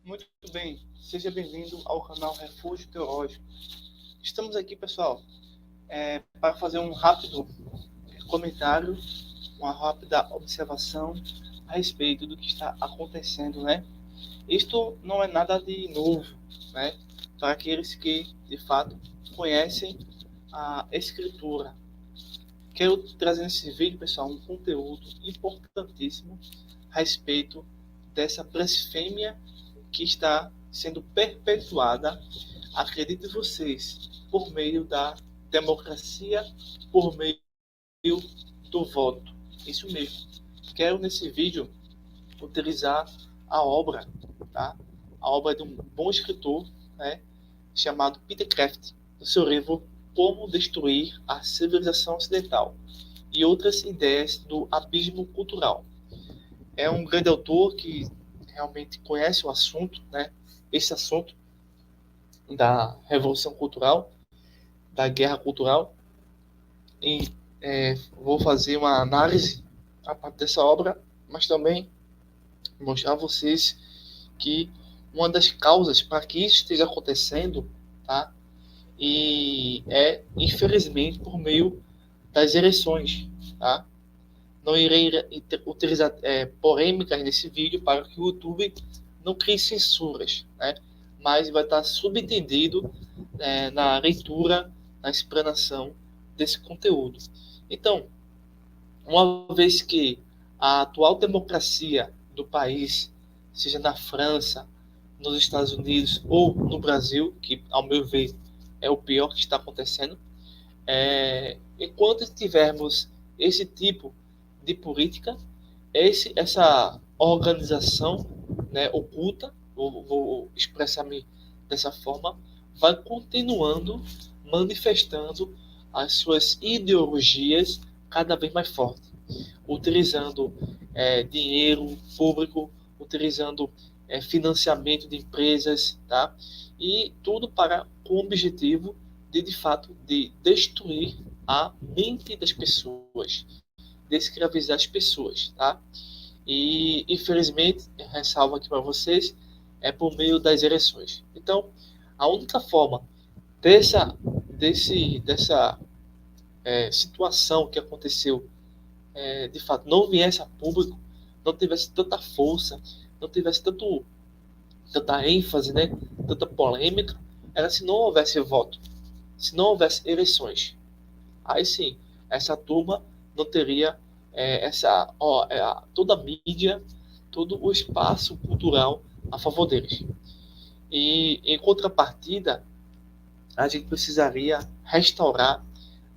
Muito bem, seja bem-vindo ao canal Refúgio Teológico. Estamos aqui, pessoal, para fazer um rápido comentário, uma rápida observação a respeito do que está acontecendo, né? Isto não é nada de novo, né? Para aqueles que, de fato, conhecem a Escritura. Quero trazer nesse vídeo, pessoal, um conteúdo importantíssimo a respeito dessa blasfêmia que está sendo perpetuada, acreditem vocês, por meio da democracia, por meio do voto. Isso mesmo. Quero nesse vídeo utilizar a obra, tá? A obra de um bom escritor, né, chamado Peter Kraft, do seu livro Como Destruir a Civilização Ocidental e outras ideias do abismo cultural. É um grande autor que realmente conhece o assunto, né? Esse assunto da revolução cultural, da guerra cultural, e vou fazer uma análise a partir dessa obra, mas também mostrar a vocês que uma das causas para que isso esteja acontecendo, tá? E infelizmente por meio das eleições, tá? Não irei utilizar polêmicas nesse vídeo para que o YouTube não crie censuras, né? Mas vai estar subentendido na leitura, na explanação desse conteúdo. Então, uma vez que a atual democracia do país, seja na França, nos Estados Unidos ou no Brasil, que ao meu ver é o pior que está acontecendo, enquanto tivermos esse tipo de política, essa organização, né, oculta, vou expressar-me dessa forma, vai continuando manifestando as suas ideologias cada vez mais fortes, utilizando dinheiro público, utilizando financiamento de empresas, tá? E tudo com o objetivo de fato, de destruir a mente das pessoas, de escravizar as pessoas, tá? E, infelizmente, ressalvo aqui para vocês, é por meio das eleições. Então, a única forma dessa situação que aconteceu, de fato, não viesse a público, não tivesse tanta força, não tivesse tanta ênfase, né, tanta polêmica, era se não houvesse voto, se não houvesse eleições. Aí sim, essa turma não teria toda a mídia, todo o espaço cultural a favor deles. E, em contrapartida, a gente precisaria restaurar,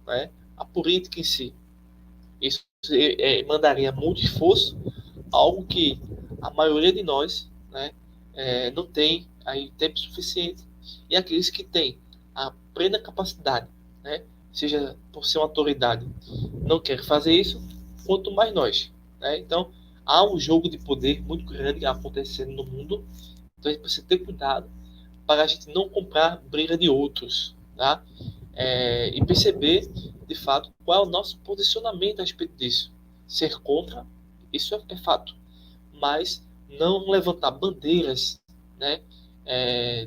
né, a política em si. Isso mandaria muito esforço, algo que a maioria de nós, né, não tem aí tempo suficiente. E aqueles que têm a plena capacidade, né, seja por ser uma autoridade, não querem fazer isso, quanto mais nós. Né? Então, há um jogo de poder muito grande acontecendo no mundo, então a gente precisa ter cuidado para a gente não comprar briga de outros, tá? E perceber, de fato, qual é o nosso posicionamento a respeito disso. Ser contra, isso é fato, mas não levantar bandeiras, né,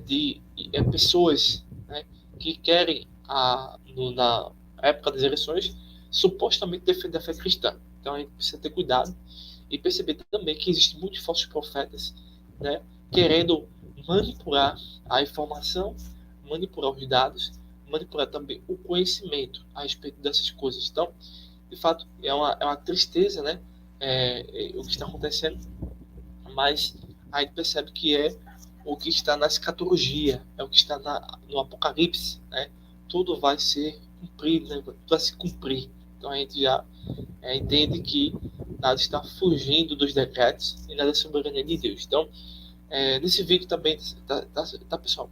de pessoas, né, que querem, na época das eleições, supostamente defender a fé cristã. Então a gente precisa ter cuidado e perceber também que existem muitos falsos profetas, né, querendo manipular a informação, manipular os dados, manipular também o conhecimento a respeito dessas coisas. Então, de fato, é uma tristeza, né, o que está acontecendo, mas a gente percebe que é o que está na escatologia, é o que está no Apocalipse, né? Tudo vai ser cumprido, né? Tudo vai se cumprir. Então a gente já entende que nada está fugindo dos decretos e nada é soberania de Deus. Então, nesse vídeo também, tá, pessoal?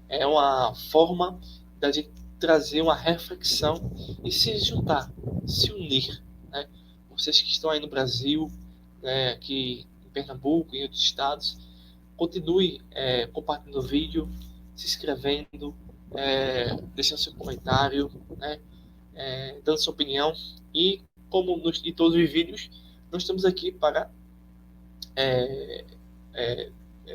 É uma forma da gente trazer uma reflexão e se juntar, se unir, né? Vocês que estão aí no Brasil, né, aqui em Pernambuco, em outros estados, continue compartilhando o vídeo, se inscrevendo, deixando seu comentário, né, dando sua opinião. E, como em todos os vídeos, nós estamos aqui para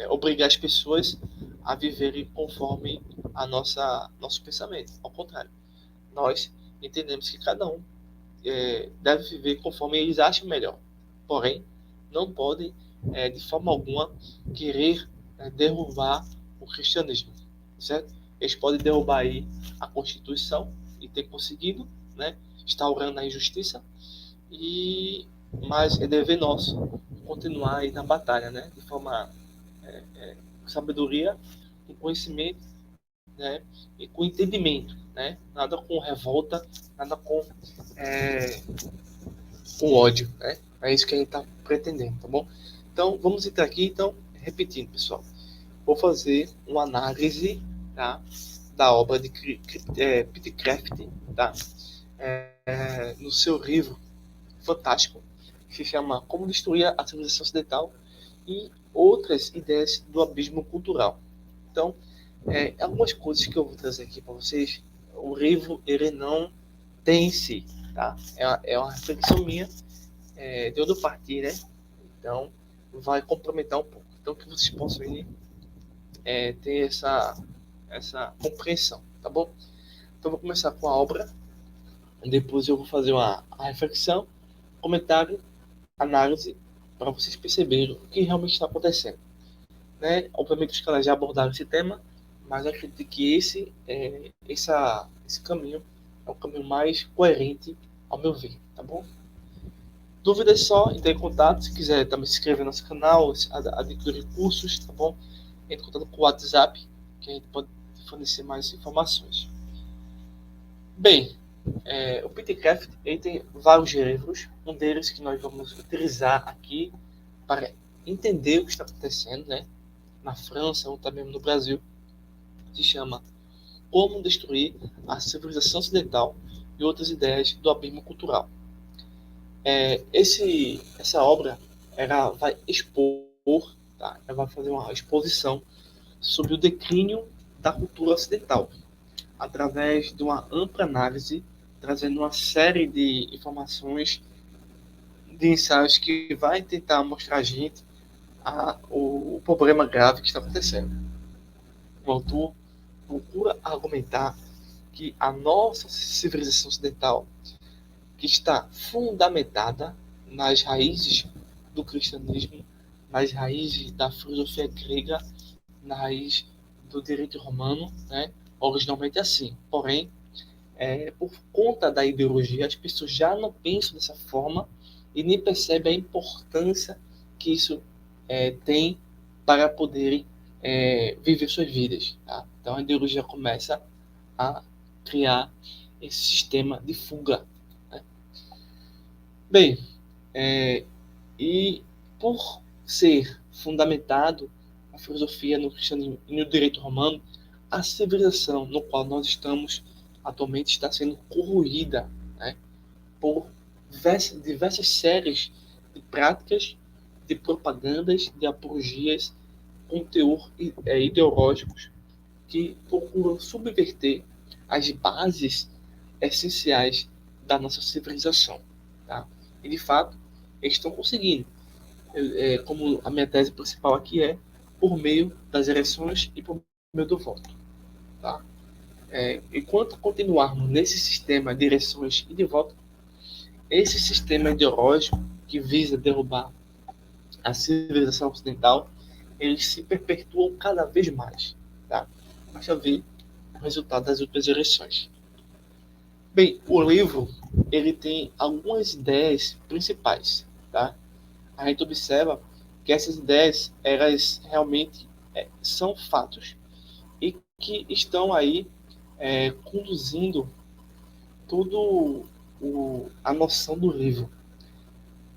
obrigar as pessoas a viverem conforme nosso pensamento. Ao contrário, nós entendemos que cada um deve viver conforme eles acham melhor. Porém, não podem, de forma alguma, querer derrubar o cristianismo, certo? Eles podem derrubar aí a Constituição e ter conseguido, né, instaurando a injustiça, mas é dever nosso continuar aí na batalha, né, de forma com sabedoria, com conhecimento, né, e com entendimento, né? Nada com revolta, nada com ódio, né? É isso que a gente está pretendendo, tá bom? Então, vamos entrar aqui, então, repetindo, pessoal. Vou fazer uma análise, tá, da obra de Peter Kraft, tá? No seu livro fantástico, que se chama Como Destruir a Civilização Ocidental e Outras Ideias do Abismo Cultural. Então, algumas coisas que eu vou trazer aqui para vocês, o livro ele não tem em si, tá? É uma reflexão minha, de onde eu parti, né? Então, vai complementar um pouco. Então, que vocês possam aí, ter essa compreensão, tá bom? Então, vou começar com a obra, depois eu vou fazer a reflexão, comentário, análise, para vocês perceberem o que realmente está acontecendo, né? Obviamente, os caras já abordaram esse tema, mas eu acredito que esse caminho é o caminho mais coerente, ao meu ver, tá bom? Dúvidas só, entre em contato. Se quiser também se inscrever no nosso canal, adquirir cursos, tá bom? Entre em contato com o WhatsApp, que a gente pode fornecer mais informações. Bem, o Peter Kraft ele tem vários livros, um deles que nós vamos utilizar aqui para entender o que está acontecendo, né? Na França ou também no Brasil, se chama Como Destruir a Civilização Ocidental e Outras Ideias do Abismo Cultural. Essa obra ela vai expor, tá? Ela vai fazer uma exposição sobre o declínio da cultura ocidental, através de uma ampla análise, trazendo uma série de informações, de ensaios que vai tentar mostrar a gente o problema grave que está acontecendo. O autor procura argumentar que a nossa civilização ocidental, que está fundamentada nas raízes do cristianismo, nas raízes da filosofia grega, na raiz do direito romano, né? Originalmente é assim. Porém, por conta da ideologia, as pessoas já não pensam dessa forma e nem percebem a importância que isso tem para poderem viver suas vidas. Tá? Então a ideologia começa a criar esse sistema de fuga. Né? Bem, e por ser fundamentado a filosofia no cristianismo e no direito romano, a civilização no qual nós estamos atualmente está sendo corroída, né, por diversas séries de práticas, de propagandas, de apologias com teor ideológicos que procuram subverter as bases essenciais da nossa civilização. Tá? E, de fato, eles estão conseguindo. Como a minha tese principal aqui por meio das eleições e por meio do voto. Tá? Enquanto continuarmos nesse sistema de eleições e de voto, esse sistema ideológico que visa derrubar a civilização ocidental, eles se perpetuam cada vez mais. Tá? Basta ver o resultado das últimas eleições. Bem, o livro ele tem algumas ideias principais. Tá? A gente observa que essas ideias elas realmente são fatos e que estão aí conduzindo tudo a noção do livro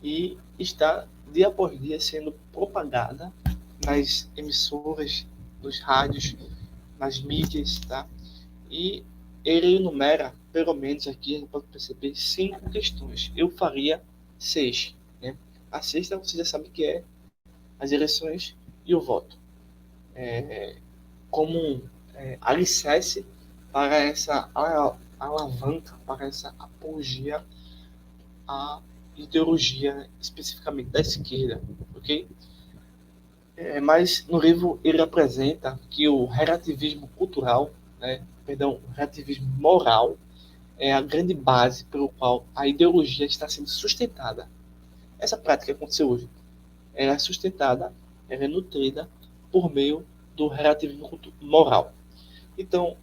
e está dia após dia sendo propagada nas emissoras, nos rádios, nas mídias, tá? E ele enumera, pelo menos aqui a gente pode perceber, 5 questões. Eu faria 6, né? A sexta você já sabe que é as eleições e o voto. Como alicerce para essa alavanca, para essa apologia à ideologia, especificamente da esquerda, ok? Mas no livro ele apresenta que o relativismo cultural, o relativismo moral, é a grande base pelo qual a ideologia está sendo sustentada. Essa prática que aconteceu hoje, ela é sustentada, ela é nutrida por meio do relativismo moral. Então,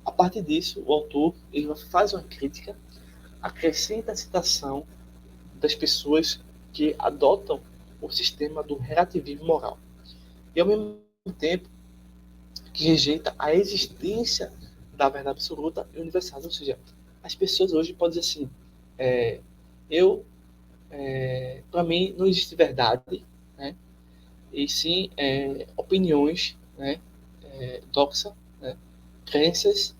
a partir disso, o autor ele faz uma crítica, acrescenta a citação das pessoas que adotam o sistema do relativismo moral. E, ao mesmo tempo, que rejeita a existência da verdade absoluta e universal. Ou seja, as pessoas hoje podem dizer assim, para mim, não existe verdade, né? E sim opiniões, né? Doxa, né? Crenças,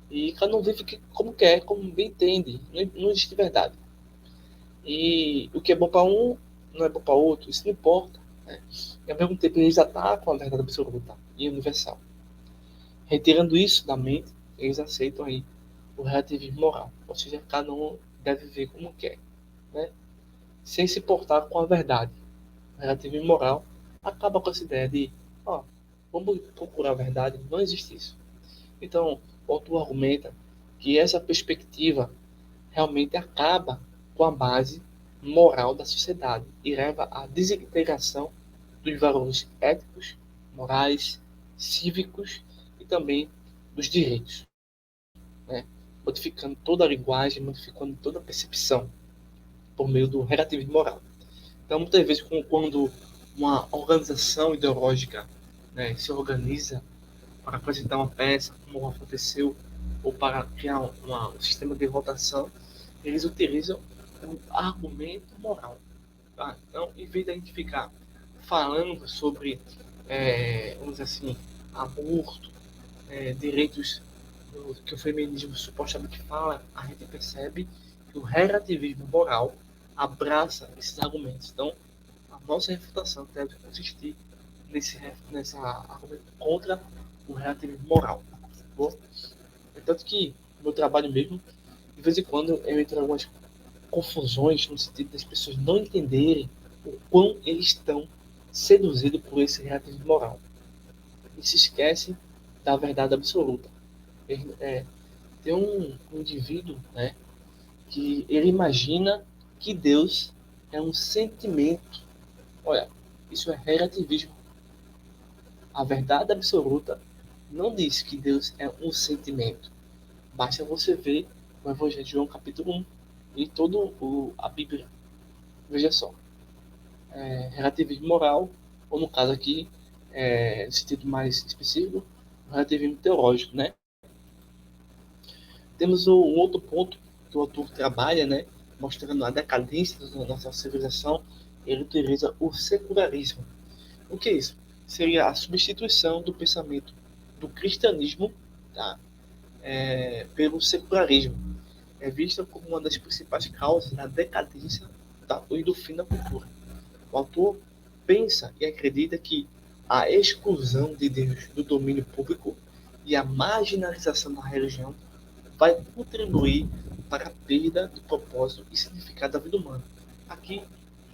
e cada um vive como quer, como bem entende. Não existe verdade. E o que é bom para um não é bom para outro, isso não importa. Né? E ao mesmo tempo eles atacam a verdade absoluta e universal. Retirando isso da mente, eles aceitam aí o relativismo moral. Ou seja, cada um deve ver como quer, né? Sem se portar com a verdade. O relativismo moral acaba com essa ideia de, vamos procurar a verdade. Não existe isso. Então, o autor argumenta que essa perspectiva realmente acaba com a base moral da sociedade e leva à desintegração dos valores éticos, morais, cívicos e também dos direitos, né? Modificando toda a linguagem, modificando toda a percepção por meio do relativismo moral. Então, muitas vezes, quando uma organização ideológica, né, se organiza para apresentar uma peça, como aconteceu, ou para criar um sistema de votação, eles utilizam o argumento moral. Tá? Então, em vez de a gente ficar falando sobre, vamos dizer assim, aborto, direitos que o feminismo supostamente fala, a gente percebe que o relativismo moral abraça esses argumentos. Então, a nossa refutação deve consistir nessa argumento contra o relativismo moral. Tá bom? Tanto que no meu trabalho mesmo, de vez em quando eu entro em algumas confusões no sentido das pessoas não entenderem o quão eles estão seduzidos por esse relativismo moral. E se esquecem da verdade absoluta. Tem um indivíduo, né, que ele imagina que Deus é um sentimento. Olha, isso é relativismo. A verdade absoluta não diz que Deus é um sentimento. Basta você ver o Evangelho de João capítulo 1 e toda a Bíblia. Veja só. Relativismo moral, ou no caso aqui, no sentido mais específico, relativismo teológico, né? Temos um outro ponto que o autor trabalha, né, mostrando a decadência da nossa civilização. Ele utiliza o secularismo. O que é isso? Seria a substituição do pensamento do cristianismo, tá, pelo secularismo. É vista como uma das principais causas da decadência e do fim da cultura. O autor pensa e acredita que a exclusão de Deus do domínio público e a marginalização da religião vai contribuir para a perda do propósito e significado da vida humana. Aqui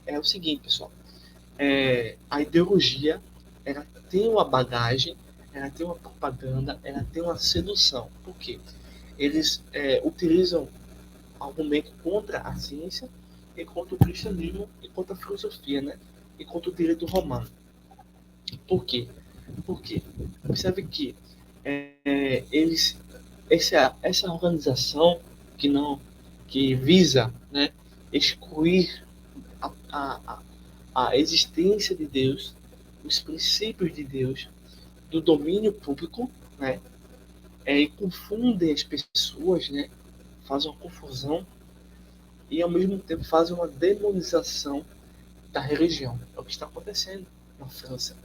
é o seguinte, pessoal. A ideologia, ela tem uma bagagem, ela tem uma propaganda, ela tem uma sedução. Por quê? Eles utilizam argumento contra a ciência e contra o cristianismo e contra a filosofia, né? E contra o direito romano. Por quê? Porque observe que essa organização que visa, né, excluir a existência de Deus, os princípios de Deus do domínio público, né, e confundem as pessoas, né, fazem uma confusão e ao mesmo tempo fazem uma demonização da religião. É o que está acontecendo na França,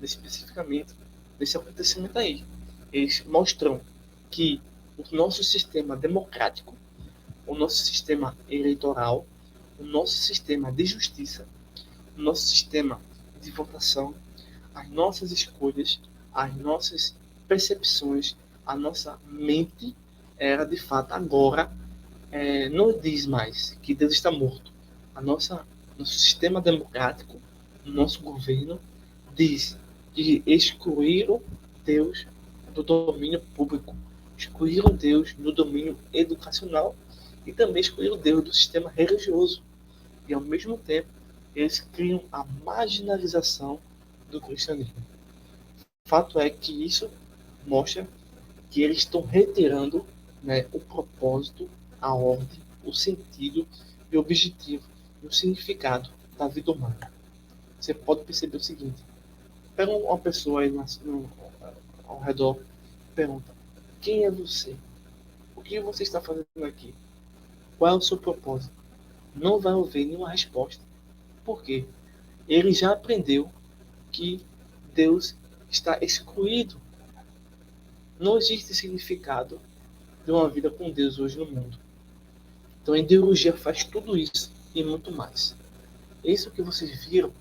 especificamente nesse acontecimento aí. Eles mostram que o nosso sistema democrático, o nosso sistema eleitoral, o nosso sistema de justiça, o nosso sistema de votação, as nossas escolhas, as nossas percepções, a nossa mente, era de fato agora não diz mais que Deus está morto. Nosso sistema democrático, o nosso governo diz que excluíram Deus do domínio público, excluíram Deus do domínio educacional e também excluíram Deus do sistema religioso. E, ao mesmo tempo, eles criam a marginalização do cristianismo. O fato é que isso mostra que eles estão retirando, né, o propósito, a ordem, o sentido e o objetivo e o significado da vida humana. Você pode perceber o seguinte: pega uma pessoa aí ao redor e pergunta: quem é você? O que você está fazendo aqui? Qual é o seu propósito? Não vai ouvir nenhuma resposta. Por quê? Ele já aprendeu que Deus está excluído. Não existe significado de uma vida com Deus hoje no mundo. Então a ideologia faz tudo isso e muito mais. Isso que vocês viram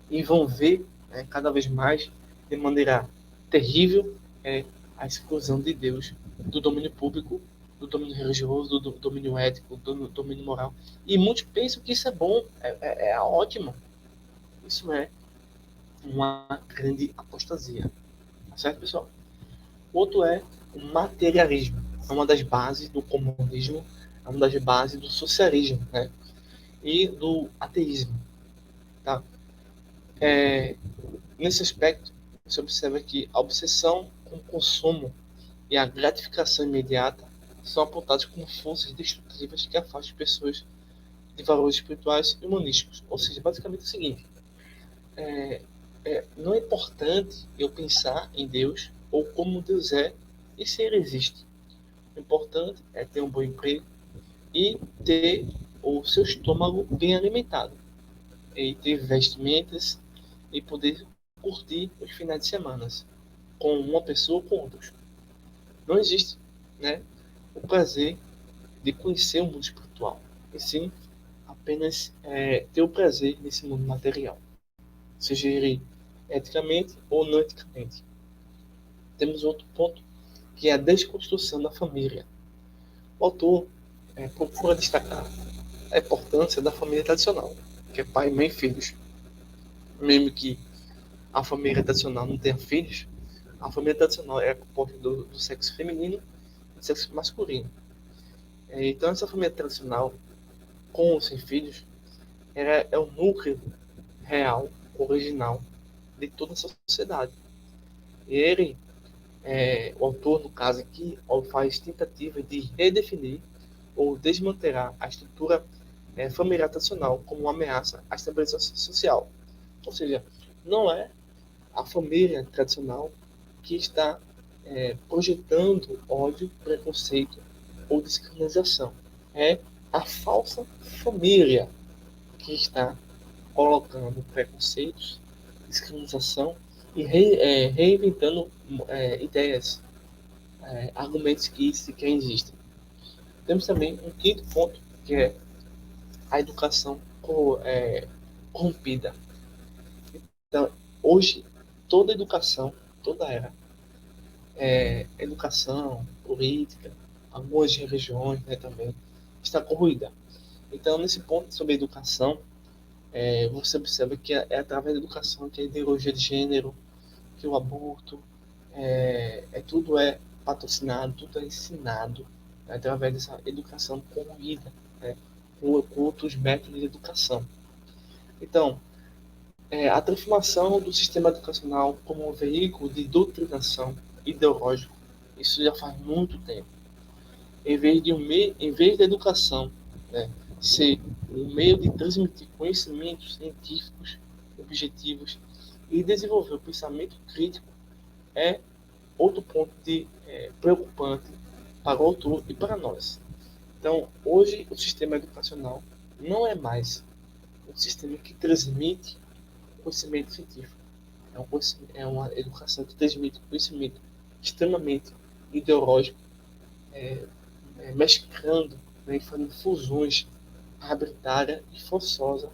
e vão ver, né, cada vez mais de maneira terrível, é a exclusão de Deus do domínio público, do domínio religioso, do domínio ético, do domínio moral. E muitos pensam que isso é bom, é ótimo. Isso é uma grande apostasia. Tá certo, pessoal? Outro é o materialismo. É uma das bases do comunismo, é uma das bases do socialismo, né? E do ateísmo. Tá? Nesse aspecto, você observa que a obsessão com o consumo e a gratificação imediata são apontados como forças destrutivas que afastam pessoas de valores espirituais e humanísticos. Ou seja, basicamente é o seguinte: não é importante eu pensar em Deus ou como Deus é e se ele existe. O importante é ter um bom emprego e ter o seu estômago bem alimentado, e ter vestimentas e poder curtir os finais de semana com uma pessoa ou com outros. Não existe, né, o prazer de conhecer o mundo espiritual, e sim apenas ter o prazer nesse mundo material, seja ele eticamente ou não eticamente. Temos outro ponto, que é a desconstrução da família. O autor procura destacar a importância da família tradicional, que é pai, mãe e filhos. Mesmo que a família tradicional não tenha filhos, a família tradicional é composta do sexo feminino e do sexo masculino. Então, essa família tradicional, com ou sem filhos, ela é o núcleo real, original, de toda a sociedade. E ele, o autor, no caso aqui, faz tentativa de redefinir ou desmantelar a estrutura familiar tradicional como uma ameaça à estabilização social. Ou seja, não é a família tradicional que está projetando ódio, preconceito ou discriminação. É a falsa família que está colocando preconceitos, discriminação e reinventando ideias, argumentos que sequer existem. Temos também um quinto ponto, que é a educação corrompida. Então, hoje, toda educação, toda era, educação, política, algumas religiões, né, também, está corroída. Então, nesse ponto sobre educação, você observa que através da educação que a ideologia de gênero, que o aborto, tudo é patrocinado, tudo é ensinado, né, através dessa educação corroída, né, com outros métodos de educação. Então, a transformação do sistema educacional como um veículo de doutrinação ideológico, isso já faz muito tempo. Em vez da educação, né, ser um meio de transmitir conhecimentos científicos, objetivos e desenvolver o pensamento crítico, é outro ponto preocupante para o autor e para nós. Então, hoje o sistema educacional não é mais um sistema que transmite conhecimento científico. É uma educação que transmite conhecimento extremamente ideológico, mesclando, né, fazendo fusões arbitrárias e forçosas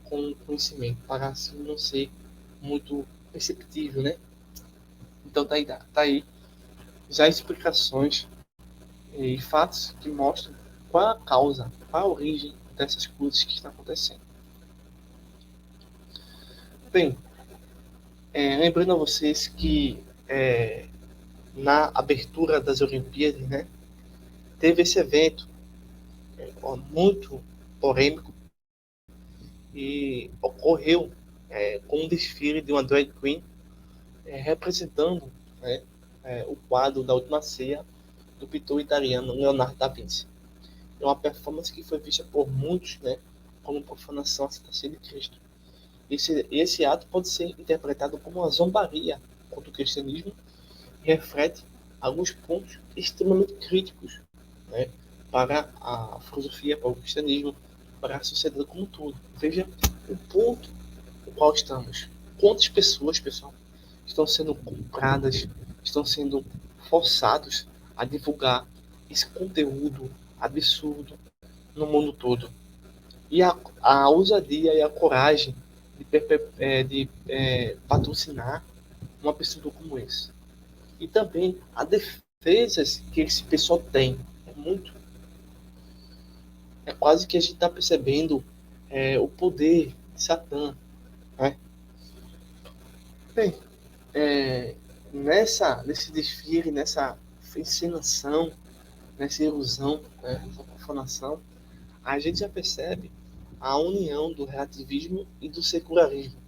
com o conhecimento, para assim não ser muito perceptível, né? Então tá aí já explicações e fatos que mostram qual a causa, qual a origem dessas coisas que estão acontecendo. Bem, Lembrando a vocês que na abertura das Olimpíadas, né, teve esse evento muito polêmico e ocorreu com um desfile de uma drag queen representando, né, o quadro da Última Ceia do pintor italiano Leonardo da Vinci. É uma performance que foi vista por muitos, né, como profanação à Santa Ceia de Cristo. Esse ato pode ser interpretado como uma zombaria contra o cristianismo e reflete alguns pontos extremamente críticos, né, para a filosofia, para o cristianismo, para a sociedade como um todo. Veja o ponto no qual estamos. Quantas pessoas, pessoal, estão sendo compradas, estão sendo forçados a divulgar esse conteúdo absurdo no mundo todo. E a ousadia e a coragem de patrocinar um absurdo como esse. E também a defesas que esse pessoal tem. É muito. É quase que a gente está percebendo o poder de Satã. Né? Bem, nesse desfile, nessa encenação, nessa ilusão, né, nessa profanação, a gente já percebe a união do relativismo e do secularismo.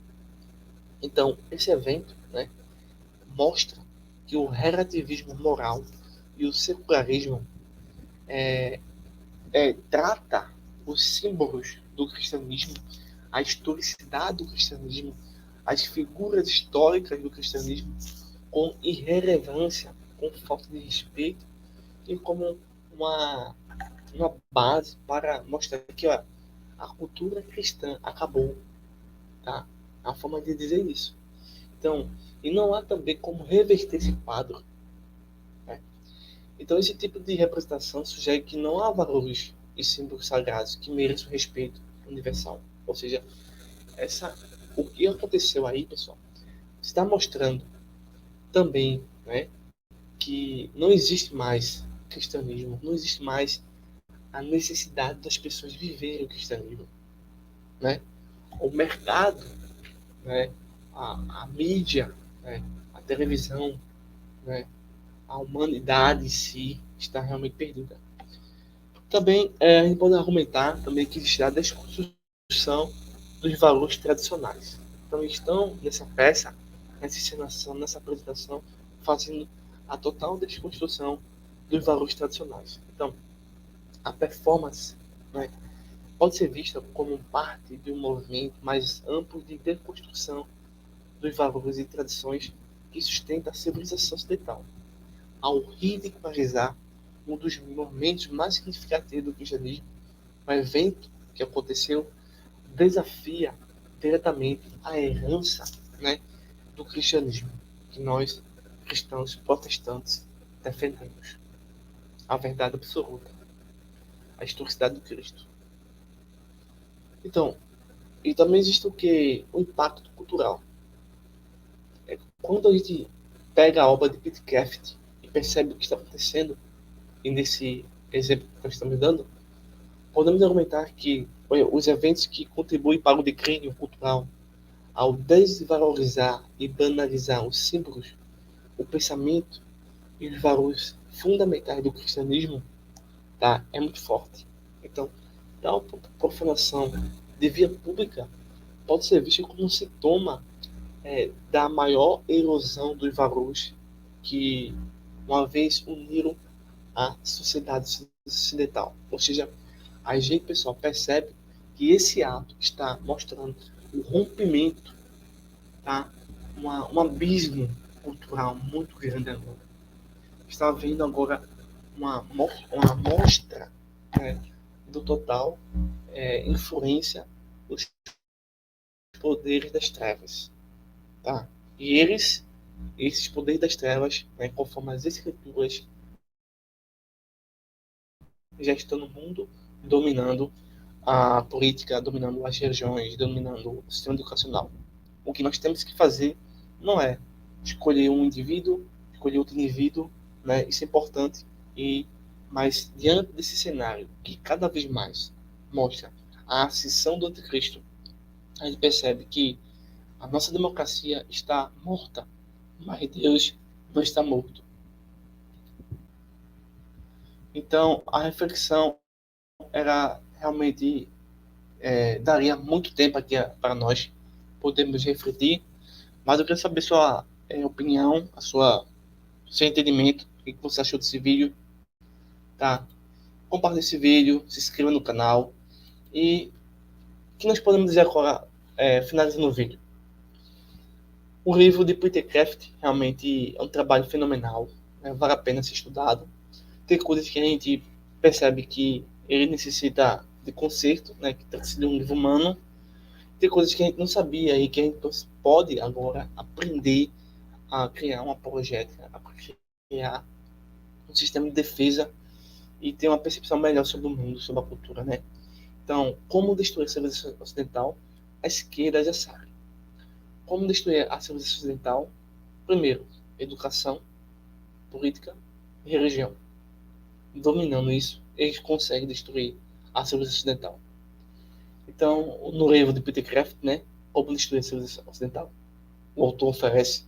Então, esse evento, né, mostra que o relativismo moral e o secularismo trata os símbolos do cristianismo, a historicidade do cristianismo, as figuras históricas do cristianismo com irrelevância, com falta de respeito e como uma base para mostrar que ó, a cultura cristã acabou, tá? É a forma de dizer isso. Então, e não há também como reverter esse quadro. Né? Então, esse tipo de representação sugere que não há valores e símbolos sagrados que mereçam respeito universal. Ou seja, o que aconteceu aí, pessoal, está mostrando também, né, que não existe mais cristianismo, não existe mais a necessidade das pessoas viverem o cristianismo, né? O mercado, né, a mídia, né, a televisão, né, a humanidade em si está realmente perdida. Também a gente pode argumentar também que existe a desconstrução dos valores tradicionais. Então estão nessa peça, nessa encenação, nessa apresentação, fazendo a total desconstrução dos valores tradicionais. Então, a performance, né, pode ser vista como parte de um movimento mais amplo de deconstrução dos valores e tradições que sustenta a civilização ocidental, ao ridicularizar um dos momentos mais significativos do cristianismo, um evento que aconteceu desafia diretamente a herança, né, do cristianismo, que nós, cristãos protestantes, defendemos. A verdade absoluta, a historicidade do Cristo. Então, e também existe o que? O impacto cultural. Quando a gente pega a obra de Pitcairn e percebe o que está acontecendo, e nesse exemplo que nós estamos dando, podemos argumentar que olha, os eventos que contribuem para o declínio cultural, ao desvalorizar e banalizar os símbolos, o pensamento e os valores fundamentais do cristianismo, tá, é muito forte. Então, tal profanação de via pública pode ser vista como um sintoma da maior erosão dos valores que uma vez uniram a sociedade ocidental. Ou seja, a gente, pessoal, percebe que esse ato está mostrando o rompimento, tá? Um abismo cultural muito grande agora. Está havendo agora uma mostra, né, do total influência dos poderes das trevas. Tá? E esses poderes das trevas, né, conforme as escrituras, já estão no mundo dominando a política, dominando as regiões, dominando o sistema educacional. O que nós temos que fazer não é escolher um indivíduo, escolher outro indivíduo, né? Isso é importante, mas diante desse cenário que cada vez mais mostra a ascensão do anticristo, a gente percebe que A nossa democracia está morta, mas Deus não está morto. Então, a reflexão era realmente daria muito tempo aqui para nós podermos refletir, mas eu quero saber sua opinião, seu entendimento, o que você achou desse vídeo, tá? Compartilhe esse vídeo, se inscreva no canal e o que nós podemos dizer agora, finalizando o vídeo. O livro de Peter Kraft realmente é um trabalho fenomenal, né? Vale a pena ser estudado. Tem coisas que a gente percebe que ele necessita de conserto, né? Que trata-se de um livro humano. Tem coisas que a gente não sabia e que a gente pode agora aprender a criar uma apologética, a criar um sistema de defesa e ter uma percepção melhor sobre o mundo, sobre a cultura, né? Então, como destruir a civilização ocidental? A esquerda já sabe. Como destruir a civilização ocidental? Primeiro, educação, política e religião. Dominando isso, eles conseguem destruir a civilização ocidental. Então, no livro de Peter Kraft, né, Como Destruir a Civilização Ocidental, o autor oferece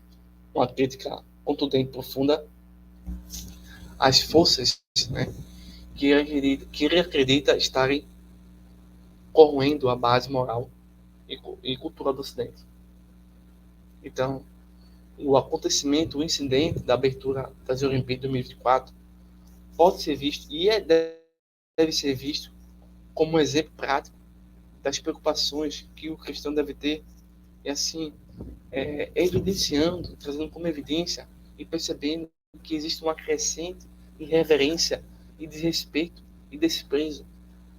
uma crítica contundente e profunda às forças, né, que ele acredita estarem corroendo a base moral e cultural do Ocidente. Então, o acontecimento, o incidente da abertura das Olimpíadas de 2024 pode ser visto e deve ser visto como um exemplo prático das preocupações que o cristão deve ter e assim evidenciando, trazendo como evidência e percebendo que existe uma crescente irreverência e desrespeito e desprezo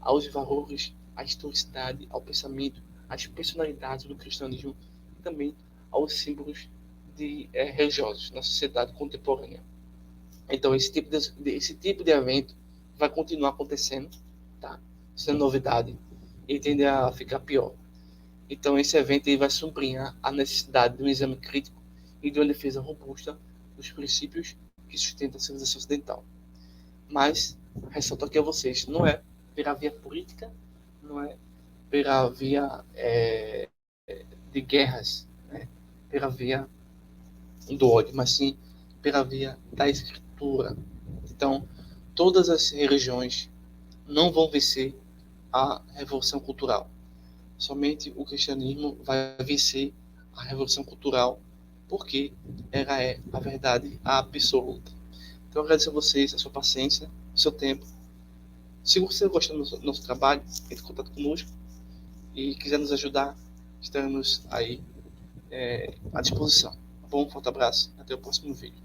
aos valores, à historicidade, ao pensamento, às personalidades do cristianismo e também aos símbolos religiosos na sociedade contemporânea. Então, esse tipo de evento vai continuar acontecendo, tá? Isso é novidade e tende a ficar pior. Então, esse evento aí vai sublinhar a necessidade de um exame crítico e de uma defesa robusta dos princípios que sustentam a civilização ocidental. Mas, ressalto aqui a vocês, não é pela via política, não é pela via de guerras, né? Pela via do ódio, mas sim pela via da escritura. Então, todas as religiões não vão vencer a revolução cultural. Somente o cristianismo vai vencer a revolução cultural, porque ela é a verdade absoluta. Então, eu agradeço a vocês, a sua paciência, o seu tempo. Se você gostar do nosso trabalho, entre em contato conosco e quiser nos ajudar, estaremos aí à disposição. Tá bom? Um forte abraço. Até o próximo vídeo.